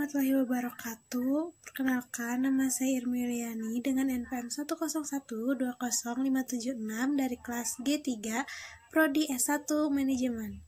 warahmatullahi wabarakatuh. Perkenalkan, nama saya Irmi Yuliani dengan NPM 101205056 dari kelas G3, Prodi S1 Manajemen.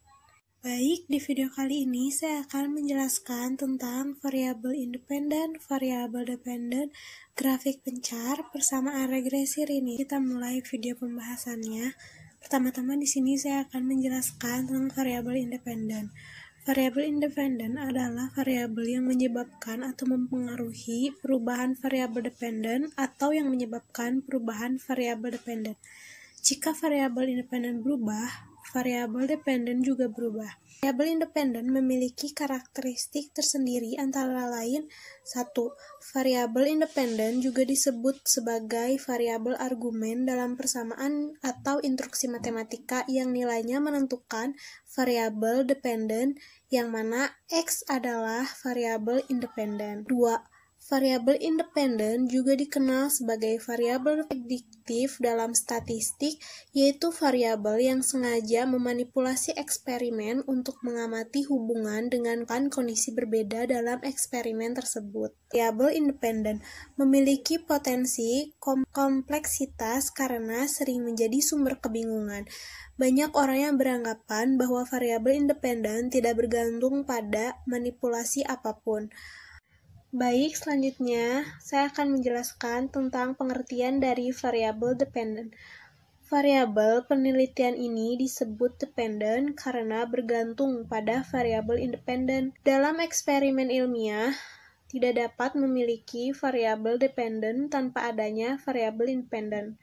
Baik, di video kali ini saya akan menjelaskan tentang variabel independen, variabel dependen, grafik pencar, persamaan regresi linear. Kita mulai video pembahasannya. Pertama-tama di sini saya akan menjelaskan tentang variabel independen. Variabel independen adalah variabel yang menyebabkan atau mempengaruhi perubahan variabel dependen atau yang menyebabkan perubahan variabel dependen. Jika variabel independen berubah, variabel dependen juga berubah. Variabel independen memiliki karakteristik tersendiri antara lain 1. Variabel independen juga disebut sebagai variabel argumen dalam persamaan atau instruksi matematika yang nilainya menentukan variabel dependen yang mana X adalah variabel independen. 2. Variabel independen juga dikenal sebagai variabel prediktif dalam statistik, yaitu variabel yang sengaja memanipulasi eksperimen untuk mengamati hubungan dengan kondisi berbeda dalam eksperimen tersebut. Variabel independen memiliki potensi kompleksitas karena sering menjadi sumber kebingungan. Banyak orang yang beranggapan bahwa variabel independen tidak bergantung pada manipulasi apapun. Baik, selanjutnya saya akan menjelaskan tentang pengertian dari variabel dependen. Variabel penelitian ini disebut dependen karena bergantung pada variabel independen. Dalam eksperimen ilmiah, tidak dapat memiliki variabel dependen tanpa adanya variabel independen.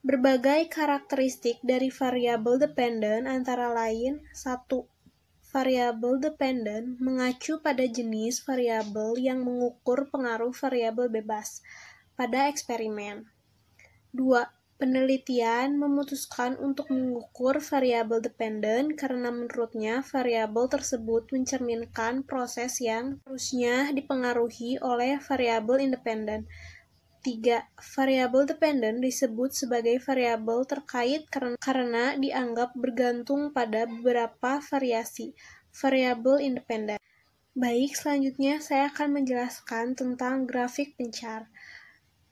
Berbagai karakteristik dari variabel dependen antara lain 1. Variabel dependen mengacu pada jenis variabel yang mengukur pengaruh variabel bebas pada eksperimen. 2. Penelitian memutuskan untuk mengukur variabel dependen karena menurutnya variabel tersebut mencerminkan proses yang harusnya dipengaruhi oleh variabel independen. 3. Variabel dependen disebut sebagai variabel terkait karena dianggap bergantung pada beberapa variasi variabel independen. Baik, selanjutnya saya akan menjelaskan tentang grafik pencar.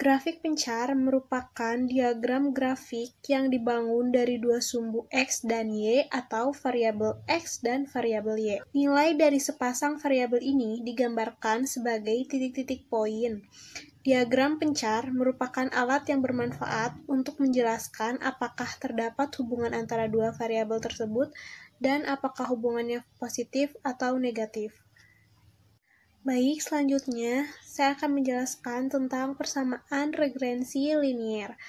Grafik pencar merupakan diagram grafik yang dibangun dari dua sumbu X dan Y atau variabel X dan variabel Y. Nilai dari sepasang variabel ini digambarkan sebagai titik-titik poin. Diagram pencar merupakan alat yang bermanfaat untuk menjelaskan apakah terdapat hubungan antara dua variabel tersebut dan apakah hubungannya positif atau negatif. Baik, selanjutnya saya akan menjelaskan tentang persamaan regresi linear.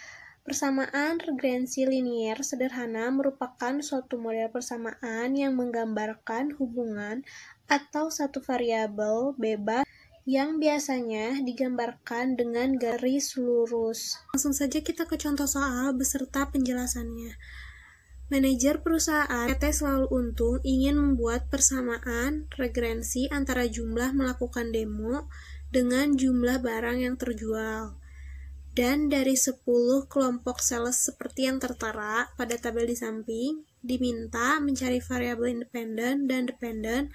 Persamaan regresi linear sederhana merupakan suatu model persamaan yang menggambarkan hubungan atau satu variabel bebas yang biasanya digambarkan dengan garis lurus. Langsung saja kita ke contoh soal beserta penjelasannya. Manajer perusahaan PT Selalu Untung ingin membuat persamaan regresi antara jumlah melakukan demo dengan jumlah barang yang terjual. Dan dari 10 kelompok sales seperti yang tertera pada tabel di samping, diminta mencari variabel independen dan dependen,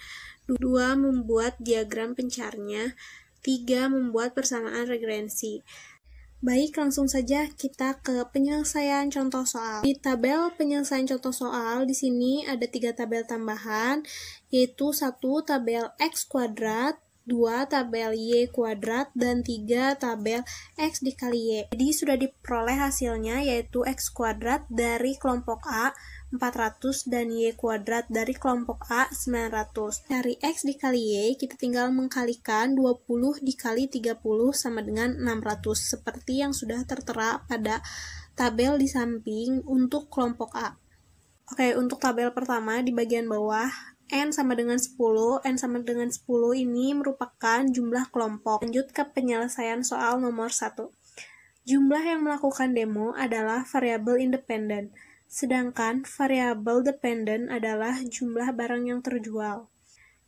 2 membuat diagram pencarnya, 3 membuat persamaan regresi. Baik, langsung saja kita ke penyelesaian contoh soal. Di tabel penyelesaian contoh soal, di sini ada 3 tabel tambahan, yaitu 1 tabel X kuadrat, 2 tabel Y kuadrat, dan 3 tabel X dikali Y. Jadi sudah diperoleh hasilnya, yaitu X kuadrat dari kelompok A 400 dan Y kuadrat dari kelompok A 900. Dari X dikali Y, kita tinggal mengkalikan 20 dikali 30 sama dengan 600, seperti yang sudah tertera pada tabel di samping untuk kelompok A. Oke, untuk tabel pertama di bagian bawah, N sama dengan 10, N sama dengan 10 ini merupakan jumlah kelompok. Lanjut ke penyelesaian soal nomor 1. Jumlah yang melakukan demo adalah variabel independen, sedangkan variabel dependen adalah jumlah barang yang terjual.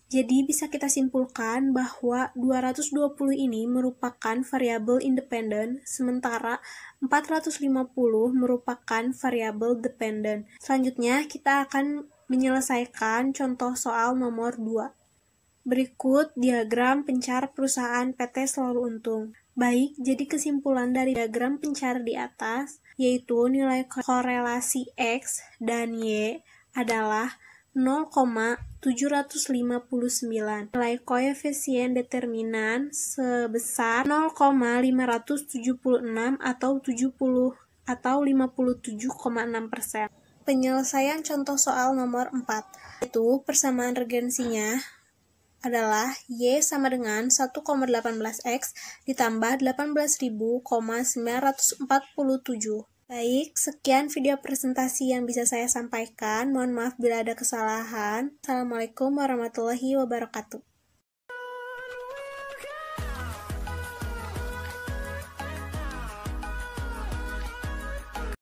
Jadi bisa kita simpulkan bahwa 220 ini merupakan variabel independen, sementara 450 merupakan variabel dependen. Selanjutnya kita akan menyelesaikan contoh soal nomor 2. Berikut diagram pencar perusahaan PT Selalu Untung. Baik, jadi kesimpulan dari diagram pencar di atas, yaitu nilai korelasi X dan Y adalah 0,759. Nilai koefisien determinan sebesar 0,576 atau 57,6%. Penyelesaian contoh soal nomor 4, yaitu persamaan regensinya adalah Y sama dengan 1,18X ditambah 18.947. Baik, sekian video presentasi yang bisa saya sampaikan. Mohon maaf bila ada kesalahan. Assalamualaikum warahmatullahi wabarakatuh.